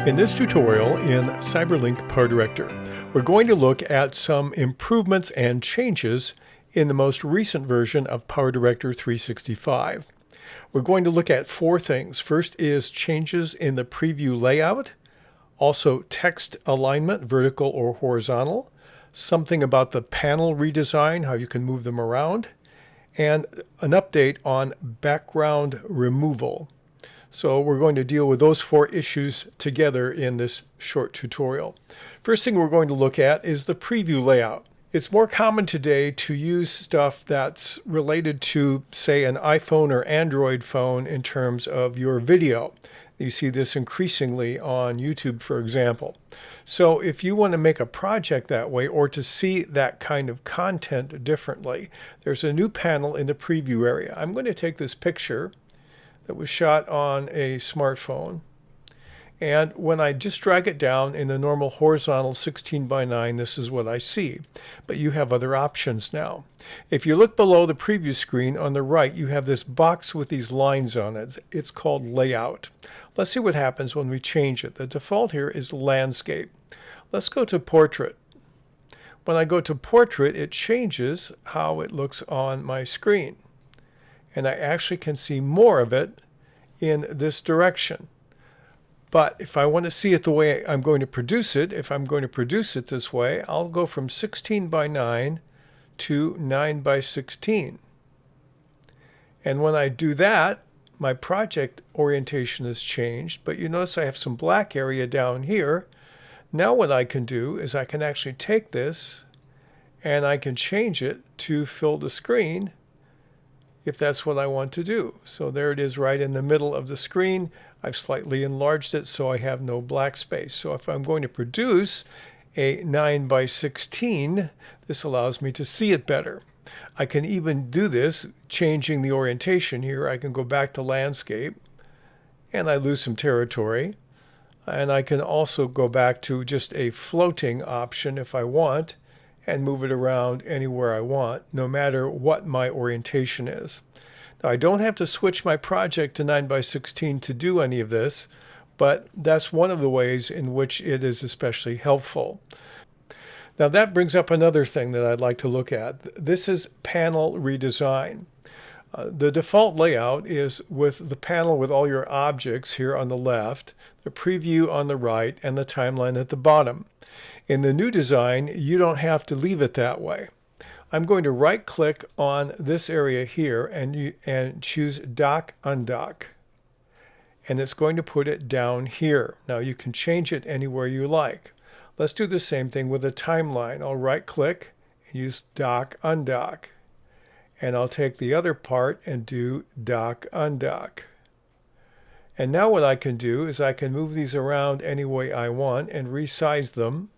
In this tutorial in Cyberlink PowerDirector, we're going to look at some improvements and changes in the most recent version of PowerDirector 365. We're going to look at four things. First is changes in the preview layout, also text alignment, vertical or horizontal, something about the panel redesign, how you can move them around, and an update on background removal. So we're going to deal with those four issues together in this short tutorial. First thing we're going to look at is the preview layout. It's more common today to use stuff that's related to, say, an iPhone or Android phone in terms of your video. You see this increasingly on YouTube, for example. So if you want to make a project that way or to see that kind of content differently, there's a new panel in the preview area. I'm going to take this picture that was shot on a smartphone, and when I just drag it down in the normal horizontal 16:9, this is what I see. But you have other options now. If you look below the preview screen on the right, you have this box with these lines on it. It's called Layout. Let's see what happens when we change it. The default here is Landscape. Let's go to Portrait. When I go to Portrait, it changes how it looks on my screen. And I actually can see more of it in this direction. But if I want to see it the way I'm going to produce it, if I'm going to produce it this way, I'll go from 16:9 to 9:16. And when I do that, my project orientation has changed, but you notice I have some black area down here. Now what I can do is I can actually take this and I can change it to fill the screen if that's what I want to do. So there it is right in the middle of the screen. I've slightly enlarged it so I have no black space. So if I'm going to produce a 9:16, this allows me to see it better. I can even do this changing the orientation here. I can go back to landscape and I lose some territory. And I can also go back to just a floating option if I want, and move it around anywhere I want, no matter what my orientation is. Now, I don't have to switch my project to 9:16 to do any of this, but that's one of the ways in which it is especially helpful. Now that brings up another thing that I'd like to look at. This is panel redesign. The default layout is with the panel with all your objects here on the left, the preview on the right, and the timeline at the bottom. In the new design, you don't have to leave it that way. I'm going to right-click on this area here and choose Dock Undock. And it's going to put it down here. Now you can change it anywhere you like. Let's do the same thing with the timeline. I'll right-click and use Dock Undock. And I'll take the other part and do Dock Undock. And now what I can do is I can move these around any way I want and resize them.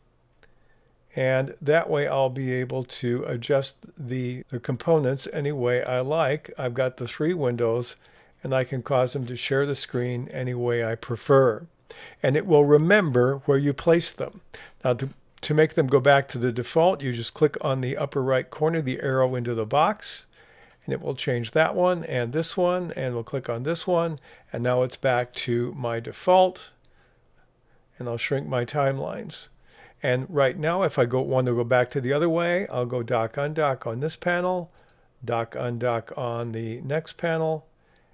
And that way I'll be able to adjust the components any way I like. I've got the three windows and I can cause them to share the screen any way I prefer. And it will remember where you place them. Now to make them go back to the default, you just click on the upper right corner, the arrow into the box, and it will change that one and this one, and we'll click on this one, and now it's back to my default, and I'll shrink my timelines. And right now, if I want to go back to the other way, I'll go Dock Undock on this panel, Dock Undock on the next panel,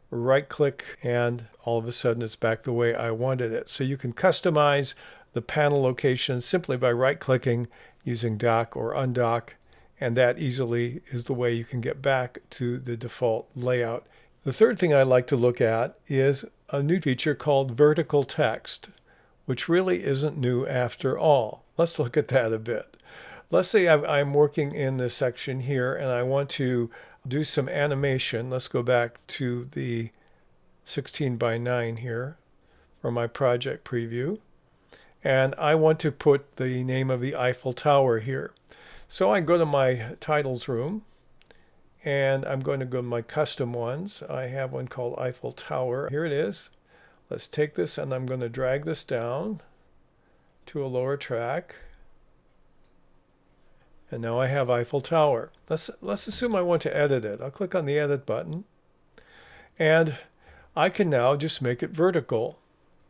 right click, and all of a sudden it's back the way I wanted it. So you can customize the panel location simply by right clicking using Dock or Undock, and that easily is the way you can get back to the default layout. The third thing I'd like to look at is a new feature called vertical text, which really isn't new after all. Let's look at that a bit. Let's say I'm working in this section here and I want to do some animation. Let's go back to the 16:9 here for my project preview. And I want to put the name of the Eiffel Tower here. So I go to my titles room and I'm going to go to my custom ones. I have one called Eiffel Tower. Here it is. Let's take this and I'm going to drag this down to a lower track. And now I have Eiffel Tower. Let's assume I want to edit it. I'll click on the edit button. And I can now just make it vertical.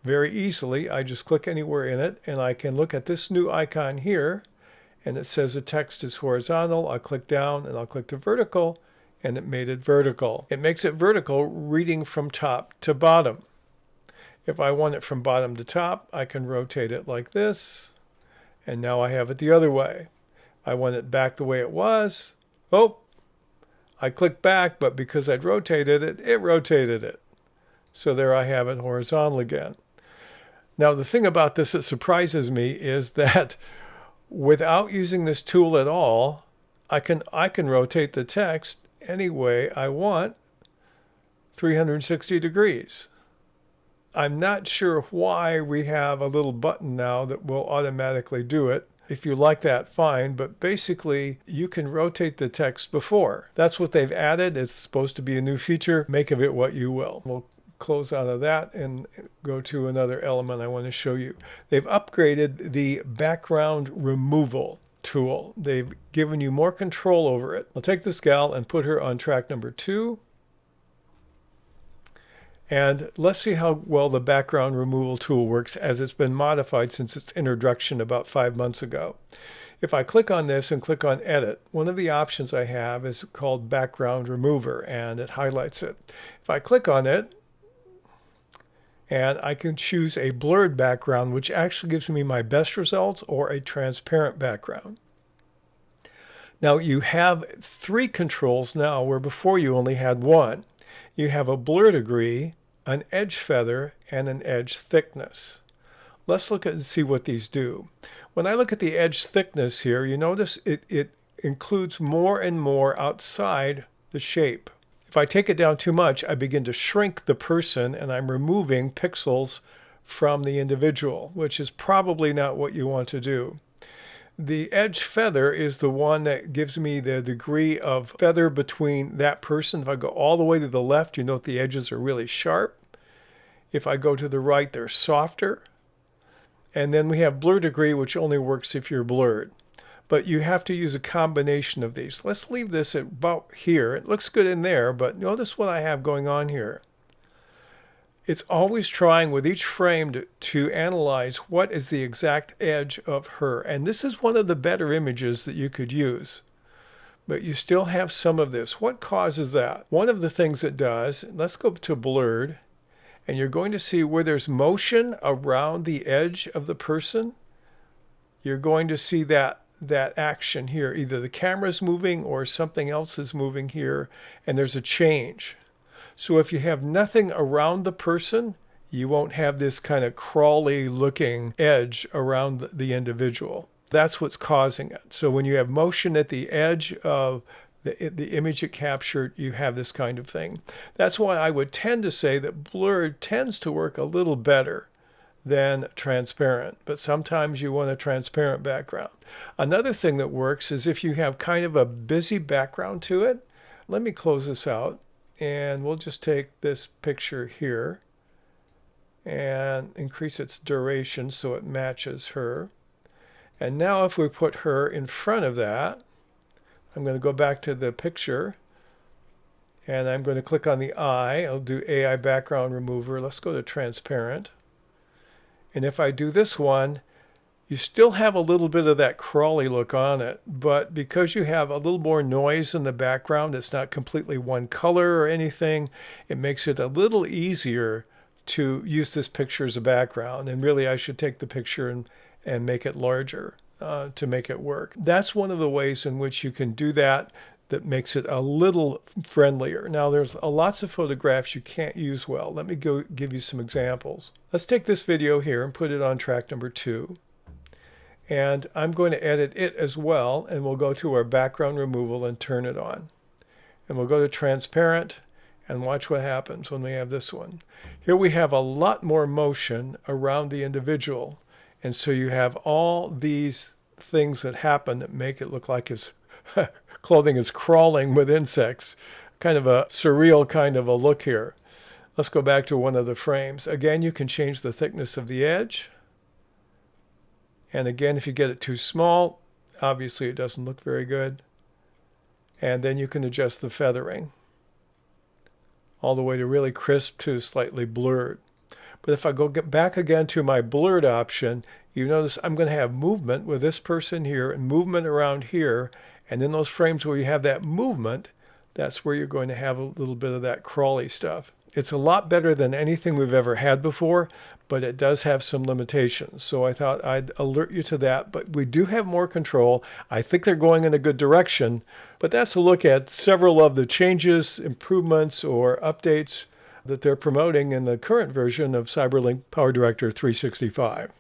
very easily. I just click anywhere in it, and I can look at this new icon here, and it says the text is horizontal. I'll click down, and I'll click to vertical, and it made it vertical. It makes it vertical reading from top to bottom. If I want it from bottom to top, I can rotate it like this, and now I have it the other way. I want it back the way it was. Oh, I click back, but because I'd rotated it, it rotated it. So there I have it horizontal again. Now the thing about this that surprises me is that without using this tool at all, I can rotate the text any way I want, 360 degrees. I'm not sure why we have a little button now that will automatically do it. If you like that, fine, but basically you can rotate the text before. That's what they've added. It's supposed to be a new feature. Make of it what you will. We'll close out of that and go to another element I want to show you. They've upgraded the background removal tool. They've given you more control over it. I'll take this gal and put her on track number 2. And let's see how well the background removal tool works as it's been modified since its introduction about 5 months ago. If I click on this and click on Edit, one of the options I have is called Background Remover, and it highlights it. If I click on it, and I can choose a blurred background, which actually gives me my best results, or a transparent background. Now you have 3 controls now, where before you only had 1. You have a blur degree, an edge feather, and an edge thickness. Let's look at and see what these do. When I look at the edge thickness here, you notice it includes more and more outside the shape. If I take it down too much, I begin to shrink the person, and I'm removing pixels from the individual, which is probably not what you want to do. The edge feather is the one that gives me the degree of feather between that person. If I go all the way to the left, you note the edges are really sharp. If I go to the right, they're softer. And then we have blur degree, which only works if you're blurred. But you have to use a combination of these. Let's leave this at about here. It looks good in there, but notice what I have going on here. It's always trying with each frame to analyze what is the exact edge of her. And this is one of the better images that you could use. But you still have some of this. What causes that? One of the things it does, let's go to blurred, and you're going to see where there's motion around the edge of the person. You're going to see that action here. Either the camera's moving or something else is moving here, and there's a change. So if you have nothing around the person, you won't have this kind of crawly looking edge around the individual. That's what's causing it. So when you have motion at the edge of the image it captured, you have this kind of thing. That's why I would tend to say that blurred tends to work a little better than transparent, but sometimes you want a transparent background. Another thing that works is if you have kind of a busy background to it. Let me close this out, and we'll just take this picture here and increase its duration so it matches her. And now if we put her in front of that, I'm going to go back to the picture, and I'm going to click on the eye. I'll do AI background remover. Let's go to transparent. And if I do this one, you still have a little bit of that crawly look on it, but because you have a little more noise in the background, it's not completely one color or anything, it makes it a little easier to use this picture as a background. And really I should take the picture and make it larger to make it work. That's one of the ways in which you can do that makes it a little friendlier. Now there's lots of photographs you can't use well. Let me go give you some examples. Let's take this video here and put it on track number 2. And I'm going to edit it as well, and we'll go to our background removal and turn it on. And we'll go to transparent and watch what happens when we have this one. Here we have a lot more motion around the individual, and so you have all these things that happen that make it look like his clothing is crawling with insects. Kind of a surreal kind of a look here. Let's go back to one of the frames. Again, you can change the thickness of the edge. And again, if you get it too small, obviously it doesn't look very good. And then you can adjust the feathering all the way to really crisp to slightly blurred. But if I go back again to my blurred option, you notice I'm going to have movement with this person here and movement around here. And in those frames where you have that movement, that's where you're going to have a little bit of that crawly stuff. It's a lot better than anything we've ever had before, but it does have some limitations. So I thought I'd alert you to that. But we do have more control. I think they're going in a good direction. But that's a look at several of the changes, improvements, or updates that they're promoting in the current version of CyberLink PowerDirector 365.